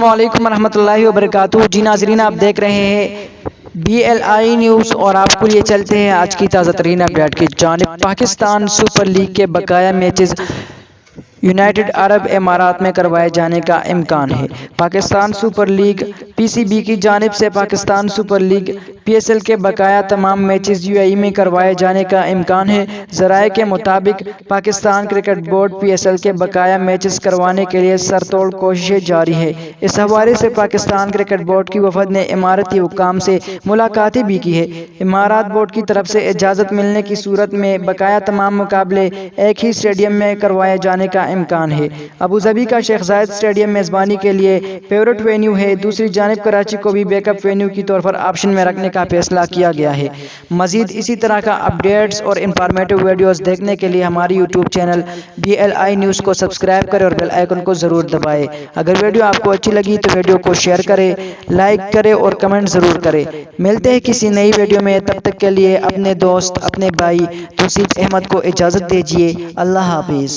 علیکم ورحمۃ اللہ وبرکاتہ۔ جی ناظرین، آپ دیکھ رہے ہیں BLI نیوز اور آپ کو یہ چلتے ہیں آج کی تازہ ترین اپڈیٹ کی جانب۔ پاکستان سپر لیگ کے بقایا میچز یونائیٹڈ عرب امارات میں کروائے جانے کا امکان ہے۔ پاکستان سپر لیگ PCB کی جانب سے پاکستان سپر لیگ PSL کے بقایا تمام میچز UAE میں کروائے جانے کا امکان ہے۔ ذرائع کے مطابق پاکستان کرکٹ بورڈ PSL کے بقایا میچز کروانے کے لیے سرتوڑ کوششیں جاری ہیں۔ اس حوالے سے پاکستان کرکٹ بورڈ کی وفد نے اماراتی حکام سے ملاقاتیں بھی کی ہیں۔ امارات بورڈ کی طرف سے اجازت ملنے کی صورت میں بقایا تمام مقابلے ایک ہی اسٹیڈیم میں کروائے جانے کا امکان ہے۔ ابوظہبی کا شیخ زاید اسٹیڈیم میزبانی کے لیے فیورٹ وینیو ہے۔ دوسری جانب کراچی کو بھی بیک اپ وینیو کے طور پر آپشن میں رکھنے کا فیصلہ کیا گیا ہے۔ مزید اسی طرح کا اپڈیٹس اور انفارمیٹو ویڈیوز دیکھنے کے لیے ہماری یوٹیوب چینل BLI نیوز کو سبسکرائب کریں اور بیل آئیکن کو ضرور دبائیں۔ اگر ویڈیو آپ کو اچھی لگی تو ویڈیو کو شیئر کریں، لائک کریں اور کمنٹ ضرور کریں۔ ملتے ہیں کسی نئی ویڈیو میں، تب تک کے لیے اپنے دوست اپنے بھائی توصیف احمد کو اجازت دیجیے۔ اللہ حافظ۔